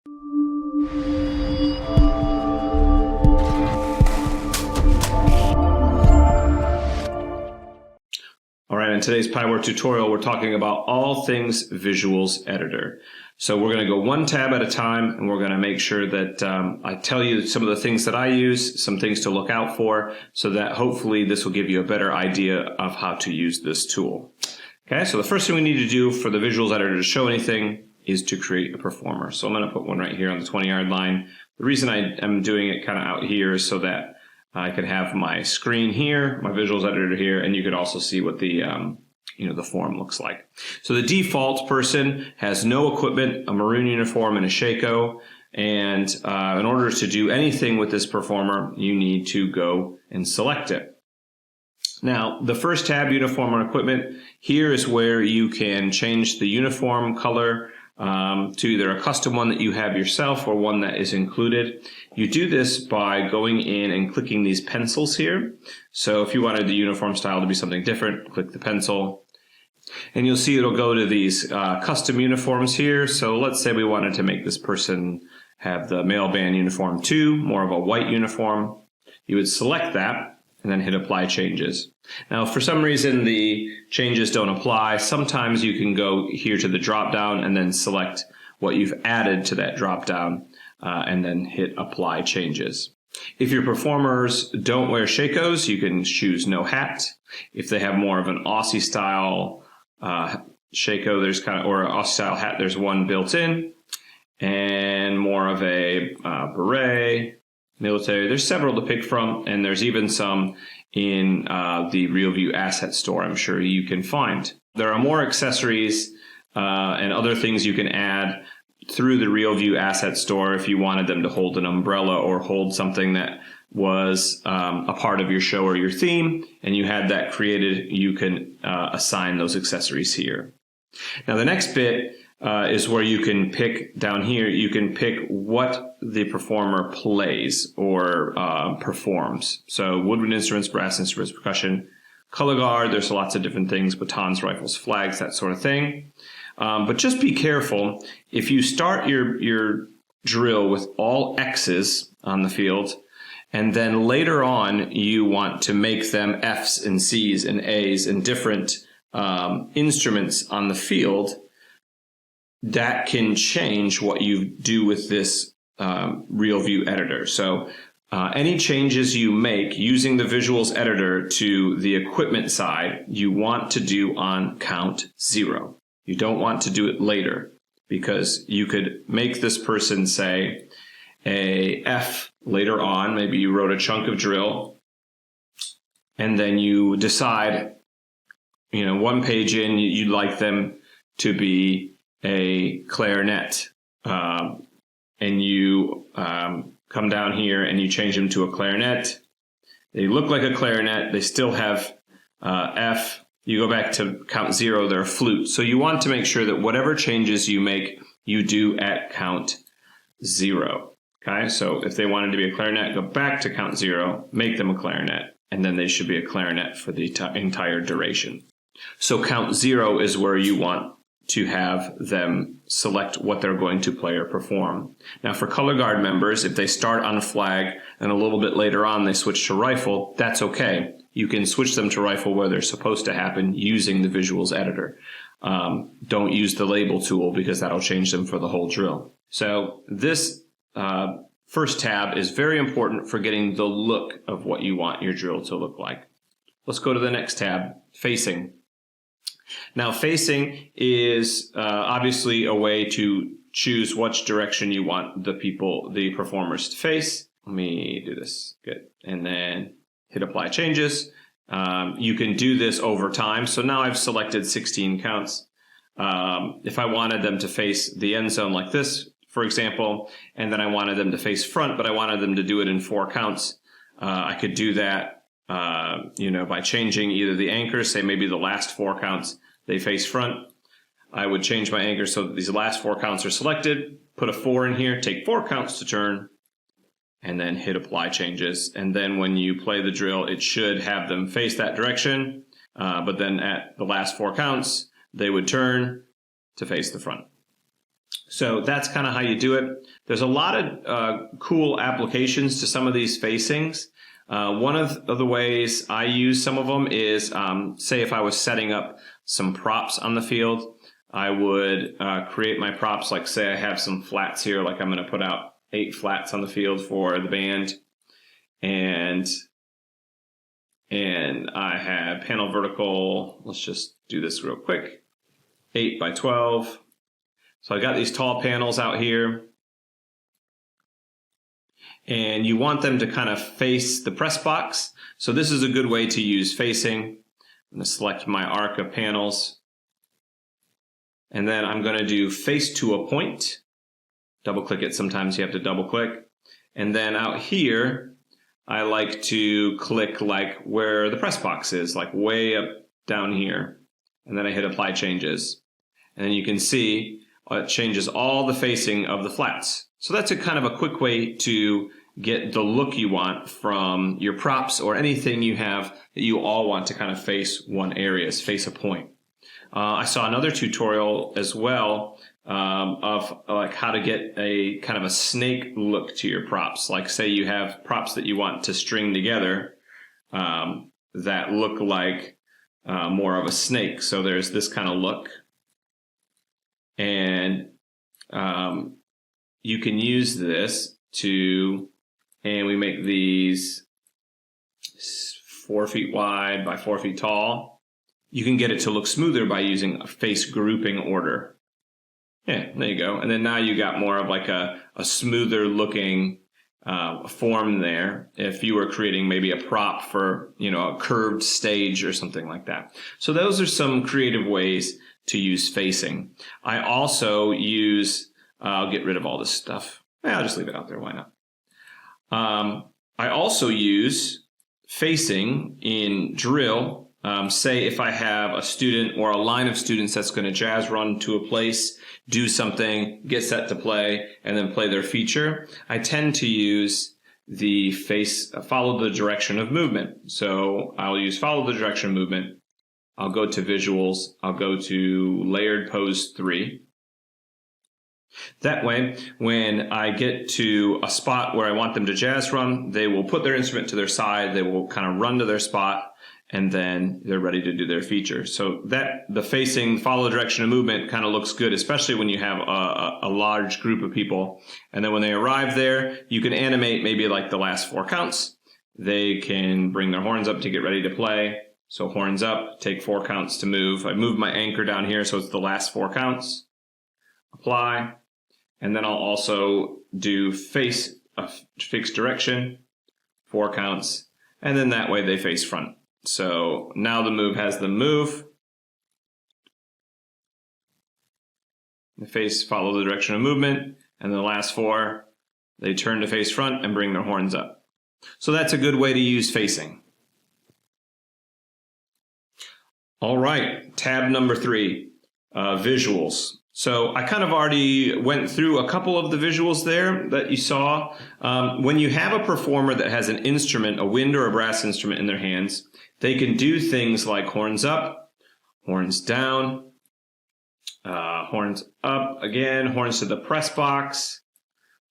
All right, in today's Pyware tutorial, we're talking about all things Visuals Editor. So we're going to go one tab at a time, and we're going to make sure that I tell you some of the things that I use, some things to look out for, so that hopefully this will give you a better idea of how to use this tool. Okay, so the first thing we need to do for the Visuals Editor to show anything is to create a performer. So I'm going to put one right here on the 20-yard line. The reason I am doing it kind of out here is so that I could have my screen here, my Visuals Editor here, and you could also see what the the form looks like. So the default person has no equipment, a maroon uniform, and a Shako. And in order to do anything with this performer, you need to go and select it. Now, the first tab, Uniform and Equipment, here is where you can change the uniform color to either a custom one that you have yourself or one that is included. You do this by going in and clicking these pencils here. So if you wanted the uniform style to be something different, click the pencil. And you'll see it'll go to these custom uniforms here. So let's say we wanted to make this person have the male band uniform 2, more of a white uniform. You would select that and then hit Apply Changes. Now, if for some reason the changes don't apply, sometimes you can go here to the drop down and then select what you've added to that drop down and then hit Apply Changes. If your performers don't wear Shakos, you can choose no hat. If they have more of an Aussie style Shako, there's or an Aussie style hat, there's one built in, and more of a beret, military. There's several to pick from, and there's even some in the RealView Asset Store I'm sure you can find. There are more accessories and other things you can add through the RealView Asset Store if you wanted them to hold an umbrella or hold something that was a part of your show or your theme, and you had that created. You can assign those accessories here. Now the next bit is where you can pick down here, you can pick what the performer plays or performs. So woodwind instruments, brass instruments, percussion, color guard, there's lots of different things, batons, rifles, flags, that sort of thing. But just be careful. If you start your drill with all X's on the field, and then later on you want to make them F's and C's and A's and different instruments on the field, that can change what you do with this RealView editor. So any changes you make using the Visuals editor to the equipment side, you want to do on count 0. You don't want to do it later, because you could make this person say a F later on. Maybe you wrote a chunk of drill, and then you decide, one page in, you'd like them to be a clarinet, and you come down here and you change them to a clarinet. They look like a clarinet. They still have F. You go back to count 0, they're a flute. So you want to make sure that whatever changes you make, you do at count 0. Okay, so if they wanted to be a clarinet, go back to count 0, make them a clarinet, and then they should be a clarinet for the entire duration. So count 0 is where you want to have them select what they're going to play or perform. Now for color guard members, if they start on flag and a little bit later on they switch to rifle, that's okay. You can switch them to rifle where they're supposed to happen using the Visuals editor. Don't use the label tool, because that'll change them for the whole drill. So this first tab is very important for getting the look of what you want your drill to look like. Let's go to the next tab, Facing. Now, facing is obviously a way to choose which direction you want the performers to face. Let me do this. Good. And then hit Apply Changes. You can do this over time. So now I've selected 16 counts. If I wanted them to face the end zone like this, for example, and then I wanted them to face front, but I wanted them to do it in 4 counts, I could do that by changing either the anchors, say maybe the last 4 counts they face front. I would change my anchor so that these last 4 counts are selected, put a 4 in here, take 4 counts to turn, and then hit Apply Changes. And then when you play the drill, it should have them face that direction, but then at the last 4 counts, they would turn to face the front. So that's kind of how you do it. There's a lot of cool applications to some of these facings. One of the ways I use some of them is, say if I was setting up some props on the field, I would create my props, like say I have some flats here, like I'm going to put out 8 flats on the field for the band, and I have panel vertical, let's just do this real quick, 8 by 12. So I got these tall panels out here, and you want them to kind of face the press box. So this is a good way to use facing. I'm going to select my arc of panels, and then I'm going to do face to a point. Double click it. Sometimes you have to double click. And then out here, I like to click like where the press box is, like way up down here. And then I hit apply changes. And then you can see it changes all the facing of the flats. So that's a kind of a quick way to get the look you want from your props or anything you have that you all want to kind of face one area, face a point. I saw another tutorial as well of like how to get a kind of a snake look to your props. Like say you have props that you want to string together that look like more of a snake. So there's this kind of look. And you can use this to, and we make these 4 feet wide by 4 feet tall. You can get it to look smoother by using a face grouping order. Yeah, there you go. And then now you got more of like a smoother looking form there if you were creating maybe a prop for, you know, a curved stage or something like that. So those are some creative ways to use facing. I also use, I'll get rid of all this stuff. I'll just leave it out there. Why not? I also use facing in drill. Say if I have a student or a line of students that's going to jazz run to a place, do something, get set to play, and then play their feature, I tend to use the follow the direction of movement. So I'll use follow the direction of movement. I'll go to visuals. I'll go to layered pose 3. That way, when I get to a spot where I want them to jazz run, they will put their instrument to their side, they will kind of run to their spot, and then they're ready to do their feature. So that the facing, follow direction of movement kind of looks good, especially when you have a large group of people. And then when they arrive there, you can animate maybe like the last 4 counts. They can bring their horns up to get ready to play. So horns up, take 4 counts to move. I move my anchor down here so it's the last 4 counts. Apply. And then I'll also do face a fixed direction, 4 counts. And then that way they face front. So now the move has them move. The face follow the direction of movement. And the last 4, they turn to face front and bring their horns up. So that's a good way to use facing. All right, tab number 3, visuals. So I kind of already went through a couple of the visuals there that you saw. When you have a performer that has an instrument, a wind or a brass instrument in their hands, they can do things like horns up, horns down, horns up again, horns to the press box.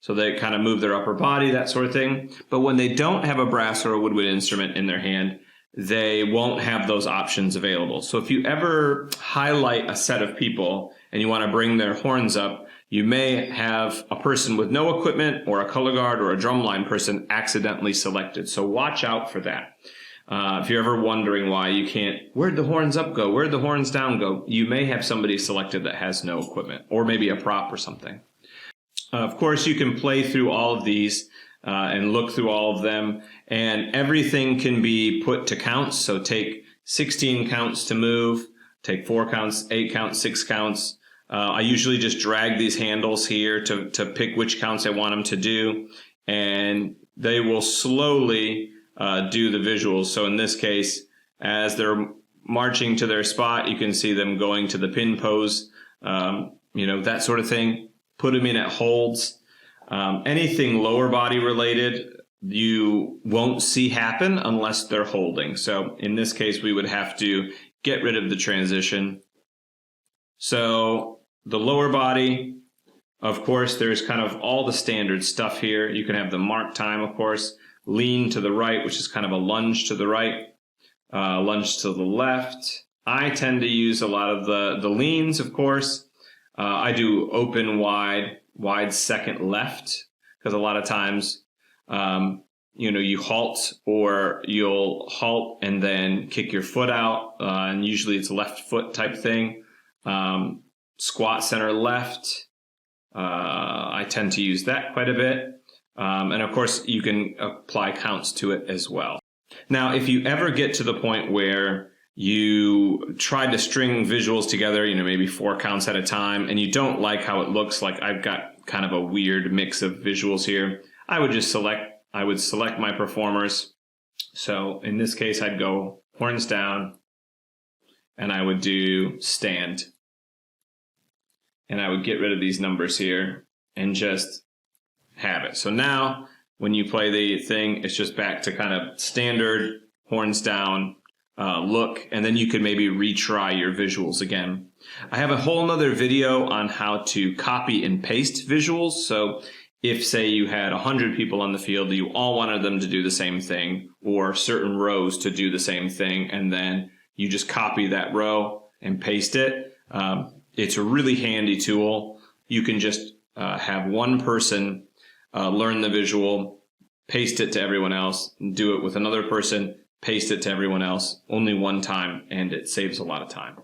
So they kind of move their upper body, that sort of thing. But when they don't have a brass or a woodwind instrument in their hand, they won't have those options available. So if you ever highlight a set of people and you want to bring their horns up, you may have a person with no equipment or a color guard or a drumline person accidentally selected. So watch out for that. If you're ever wondering why you can't, where'd the horns up go? Where'd the horns down go? You may have somebody selected that has no equipment, or maybe a prop or something. Of course, you can play through all of these and look through all of them, and everything can be put to counts. So take 16 counts to move, take 4 counts, 8 counts, 6 counts. I usually just drag these handles here to pick which counts I want them to do, and they will slowly do the visuals. So in this case, as they're marching to their spot, you can see them going to the pin pose, that sort of thing. Put them in at holds. Anything lower body related, you won't see happen unless they're holding. So in this case, we would have to get rid of the transition. So the lower body, Of course, there's kind of all the standard stuff here. You can have the mark time, of course, lean to the right, which is kind of a lunge to the right, lunge to the left. I tend to use a lot of the leans, of course. I do open, wide, wide second left, because a lot of times, you halt, or you'll halt and then kick your foot out, and usually it's a left foot type thing. Squat center left. I tend to use that quite a bit. And of course, you can apply counts to it as well. Now, if you ever get to the point where you try to string visuals together, maybe 4 counts at a time, and you don't like how it looks, like I've got kind of a weird mix of visuals here, I would select my performers. So in this case, I'd go horns down, and I would do stand. And I would get rid of these numbers here and just have it. So now when you play the thing, it's just back to kind of standard horns down look, and then you could maybe retry your visuals again. I have a whole nother video on how to copy and paste visuals. So if, say, you had 100 people on the field, you all wanted them to do the same thing, or certain rows to do the same thing, and then you just copy that row and paste it. It's a really handy tool. You can just have one person learn the visual, paste it to everyone else, do it with another person, paste it to everyone else, only one time, and it saves a lot of time.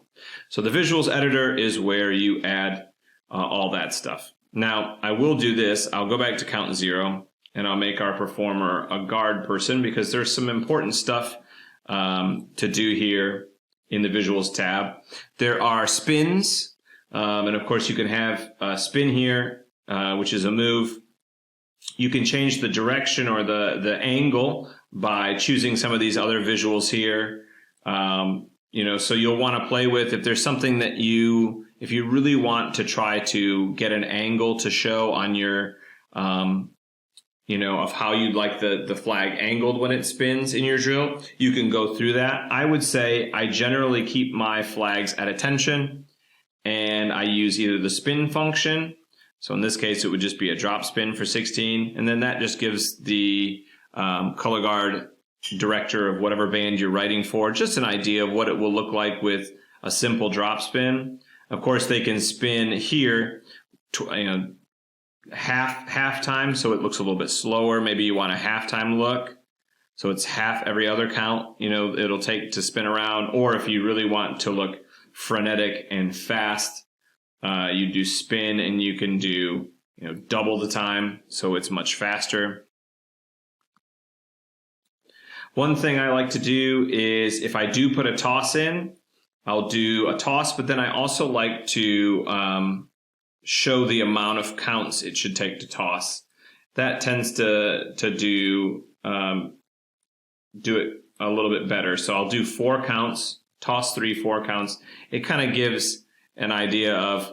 So the visuals editor is where you add all that stuff. Now, I will do this. I'll go back to count 0, and I'll make our performer a guard person, because there's some important stuff to do here in the visuals tab. There are spins. And of course, you can have a spin here, which is a move. You can change the direction or the angle by choosing some of these other visuals here. So you'll want to play with, if there's something that if you really want to try to get an angle to show on your, of how you'd like the flag angled when it spins in your drill, you can go through that. I would say I generally keep my flags at attention, and I use either the spin function. So in this case, it would just be a drop spin for 16. And then that just gives the color guard director of whatever band you're writing for just an idea of what it will look like with a simple drop spin. Of course, they can spin here, half time, so it looks a little bit slower. Maybe you want a halftime look, so it's half every other count, it'll take to spin around. Or if you really want to look frenetic and fast, you do spin, and you can do double the time, so it's much faster. One thing I like to do is, if I do put a toss in, I'll do a toss, but then I also like to show the amount of counts it should take to toss. That tends to do it a little bit better. So I'll do 4 counts. Toss 3, 4 counts. It kind of gives an idea of,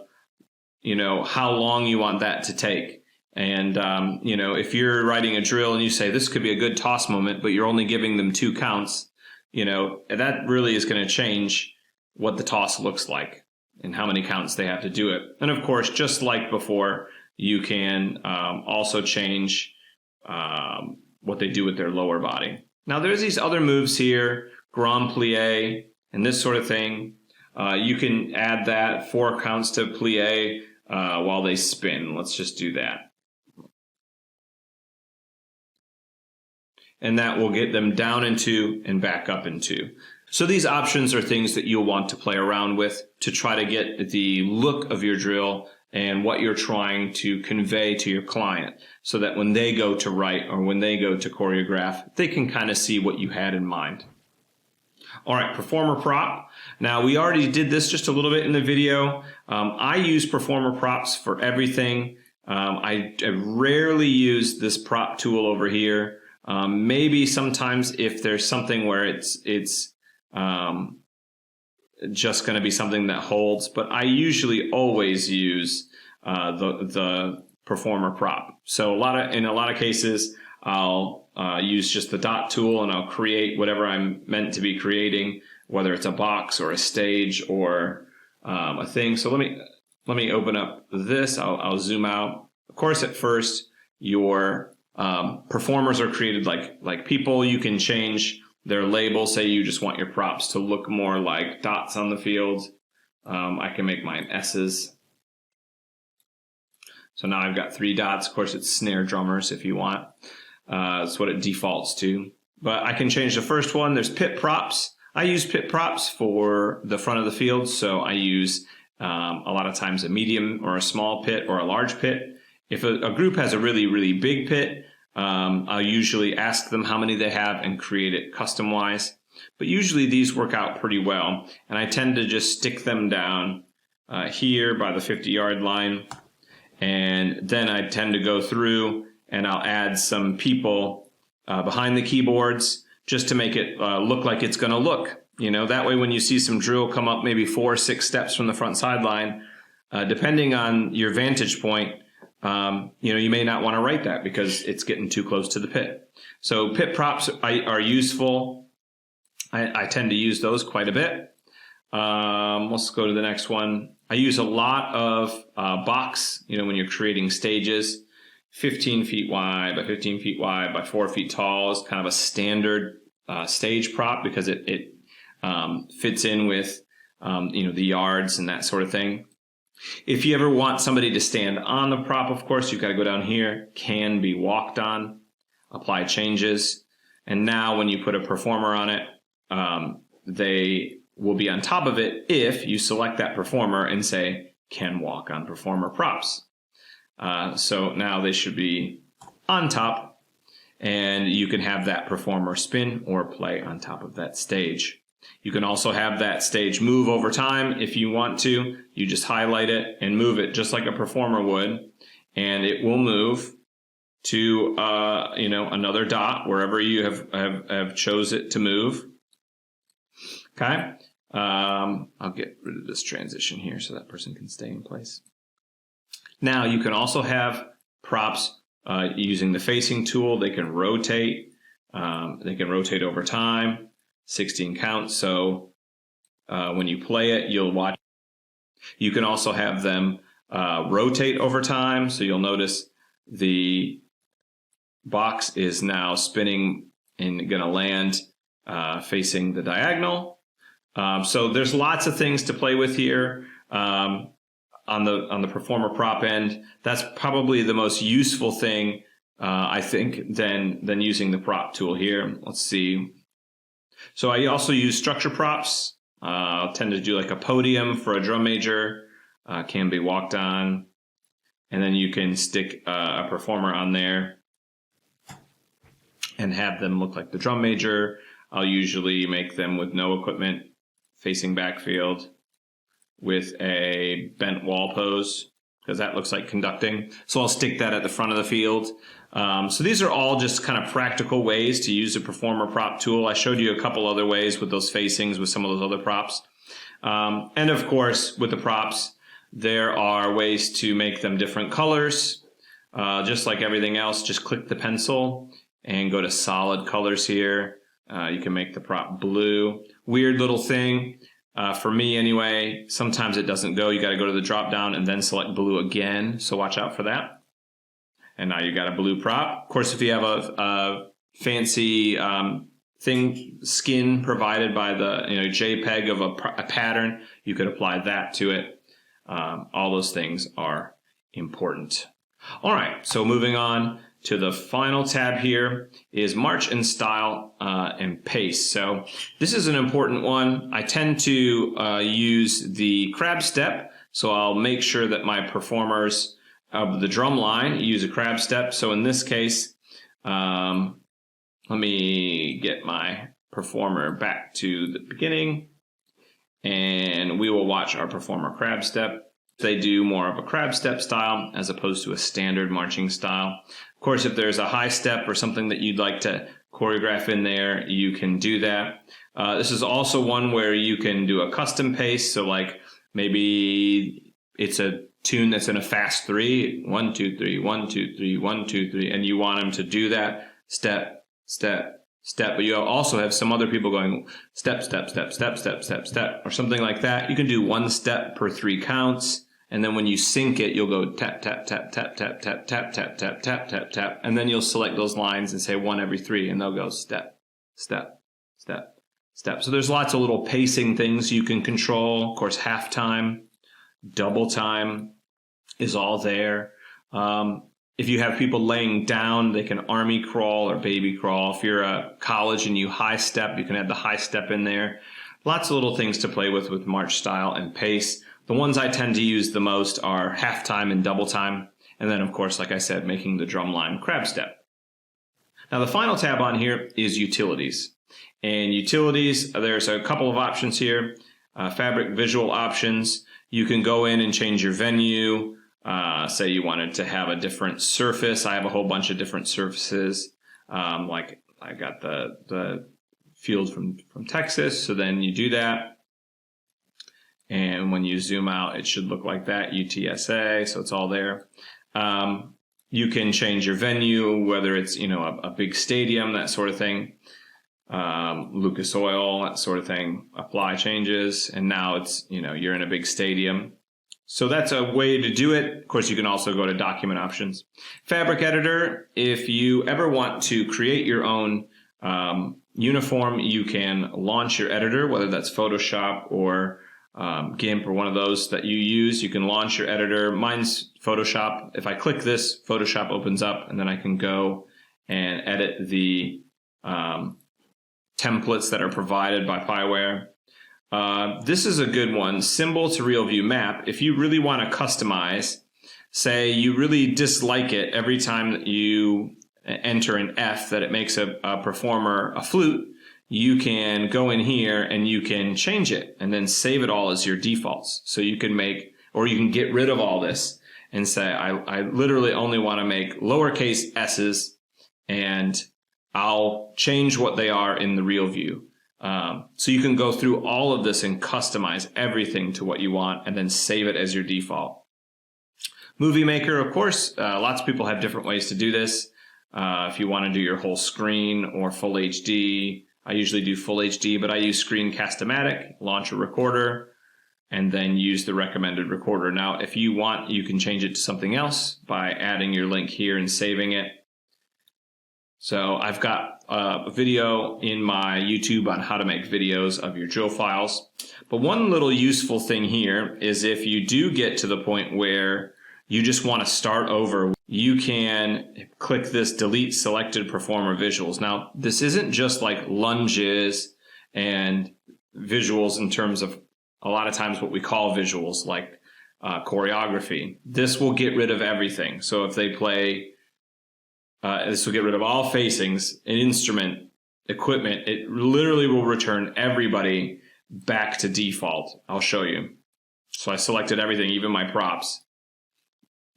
how long you want that to take. And, if you're writing a drill and you say this could be a good toss moment, but you're only giving them 2 counts, that really is going to change what the toss looks like and how many counts they have to do it. And of course, just like before, you can also change what they do with their lower body. Now, there's these other moves here, grand plie, and this sort of thing. You can add that 4 counts to plie while they spin. Let's just do that. And that will get them down into and back up into. So these options are things that you'll want to play around with to try to get the look of your drill and what you're trying to convey to your client, so that when they go to write or when they go to choreograph, they can kind of see what you had in mind. All right, performer prop. Now, we already did this just a little bit in the video. I use performer props for everything. I rarely use this prop tool over here. Maybe sometimes if there's something where it's just going to be something that holds, but I usually always use the performer prop. So in a lot of cases, I'll use just the dot tool, and I'll create whatever I'm meant to be creating, whether it's a box or a stage or a thing. So let me let me open up this. I'll zoom out. Of course, at first, your performers are created like people. You can change their label. Say you just want your props to look more like dots on the field. I can make mine S's. So now I've got 3 dots. Of course, it's snare drummers if you want. That's what it defaults to. But I can change the first one. There's pit props. I use pit props for the front of the field. So I use a lot of times a medium or a small pit or a large pit. If a group has a really, really big pit, I'll usually ask them how many they have and create it custom-wise. But usually these work out pretty well. And I tend to just stick them down here by the 50-yard line. And then I tend to go through and I'll add some people behind the keyboards just to make it look like it's going to look. You know, that way when you see some drill come up maybe 4 or 6 steps from the front sideline, depending on your vantage point, you know, you may not want to write that because it's getting too close to the pit. So pit props are useful. I tend to use those quite a bit. Let's go to the next one. I use a lot of box, you know, when you're creating stages, 15 feet wide by 15 feet wide by 4 feet tall is kind of a standard stage prop because it fits in with, you know, the yards and that sort of thing. If you ever want somebody to stand on the prop, of course, you've got to go down here, can be walked on, apply changes. And now when you put a performer on it, they will be on top of it if you select that performer and say, can walk on performer props. So now they should be on top, and you can have that performer spin or play on top of that stage. You can also have that stage move over time if you want to. You just highlight it and move it just like a performer would, and it will move to you know, another dot wherever you have chose it to move. Okay, I'll get rid of this transition here so that person can stay in place. Now you can also have props using the facing tool. They can rotate. They can rotate over time. 16 counts. So when you play it, you'll watch. You can also have them rotate over time. So you'll notice the box is now spinning and going to land facing the diagonal. So there's lots of things to play with here on the performer prop end. That's probably the most useful thing, I think, than using the prop tool here. Let's see. So I also use structure props. I'll tend to do like a podium for a drum major, can be walked on. And then you can stick a performer on there and have them look like the drum major. I'll usually make them with no equipment, facing backfield, with a bent wall pose, because that looks like conducting. So I'll stick that at the front of the field. So these are all just kind of practical ways to use a performer prop tool. I showed you a couple other ways with those facings with some of those other props. And of course, with the props, there are ways to make them different colors. Just like everything else, just click the pencil and go to solid colors here. You can make the prop blue. Weird little thing. For me anyway, sometimes it doesn't go. You got to go to the drop down and then select blue again. So watch out for that. And now you got a blue prop. Of course, if you have a fancy skin provided by the JPEG of a pattern, you could apply that to it. All those things are important. All right, so moving on to the final tab here is march and style and pace. So this is an important one. I tend to use the crab step. So I'll make sure that my performers of the drum line use a crab step. So in this case, let me get my performer back to the beginning and we will watch our performer crab step. They do more of a crab step style as opposed to a standard marching style. Of course, if there's a high step or something that you'd like to choreograph in there, you can do that. This is also one where you can do a custom pace. So like maybe it's a tune that's in a fast 3, 1, 2, 3, 1, 2, 3, 1, 2, 3, and you want them to do that step, step, step. But you also have some other people going step, step, step, step, step, step, step, or something like that. You can do 1 step per 3 counts. And then when you sync it, you'll go tap, tap, tap, tap, tap, tap, tap, tap, tap, tap, tap, tap. And then you'll select those lines and say 1 every 3, and they'll go step, step, step, step. So there's lots of little pacing things you can control. Of course, half time, double time is all there. If you have people laying down, they can army crawl or baby crawl. If you're a college and you high step, you can add the high step in there. Lots of little things to play with march style and pace. The ones I tend to use the most are half time and double time. And then, of course, like I said, making the drum line crab step. Now, the final tab on here is utilities. And utilities, there's a couple of options here. Fabric visual options. You can go in and change your venue. Say you wanted to have a different surface. I have a whole bunch of different surfaces. Like I got the field from Texas. So then you do that. And when you zoom out, it should look like that, UTSA, so it's all there. You can change your venue, whether it's, a big stadium, that sort of thing. Lucas Oil, that sort of thing. Apply changes, and now it's, you're in a big stadium. So that's a way to do it. Of course, you can also go to document options. Fabric editor, if you ever want to create your own uniform, you can launch your editor, whether that's Photoshop or GIMP or one of those that you use. You can launch your editor. Mine's Photoshop. If I click this, Photoshop opens up, and then I can go and edit the templates that are provided by Pyware. This is a good one, symbol to real view map. If you really want to customize, say you really dislike it every time that you enter an F that it makes a performer a flute, you can go in here and you can change it and then save it all as your defaults. So you can make, or you can get rid of all this and say, I literally only want to make lowercase s's, and I'll change what they are in the real view. So you can go through all of this and customize everything to what you want and then save it as your default. Movie Maker, of course, lots of people have different ways to do this. If you want to do your whole screen or full HD, I usually do full HD, but I use Screencast-O-Matic, launch a recorder, and then use the recommended recorder. Now, if you want, you can change it to something else by adding your link here and saving it. So I've got a video in my YouTube on how to make videos of your drill files. But one little useful thing here is if you do get to the point where you just want to start over, you can click this delete selected performer visuals. Now, this isn't just like lunges and visuals in terms of a lot of times what we call visuals, like choreography. This will get rid of everything. So if they play, this will get rid of all facings, an instrument, equipment. It literally will return everybody back to default. I'll show you. So I selected everything, even my props.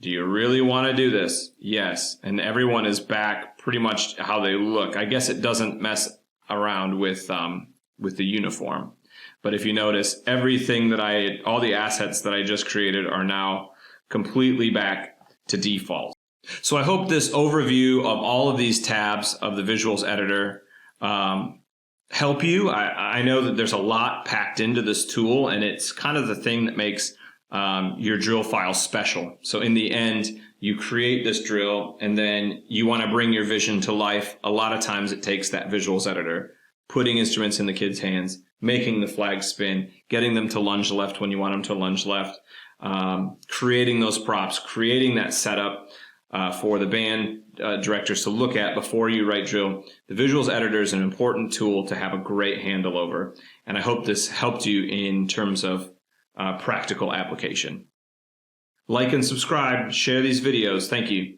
Do you really want to do this? Yes. And everyone is back pretty much how they look. I guess it doesn't mess around with the uniform. But if you notice, everything that all the assets that I just created are now completely back to default. So I hope this overview of all of these tabs of the visuals editor help you. I know that there's a lot packed into this tool, and it's kind of the thing that makes your drill file special. So in the end, you create this drill and then you want to bring your vision to life. A lot of times it takes that visuals editor, putting instruments in the kids' hands, making the flag spin, getting them to lunge left when you want them to lunge left, creating those props, creating that setup for the band directors to look at before you write drill. The visuals editor is an important tool to have a great handle over. And I hope this helped you in terms of practical application. Like and subscribe, share these videos. Thank you.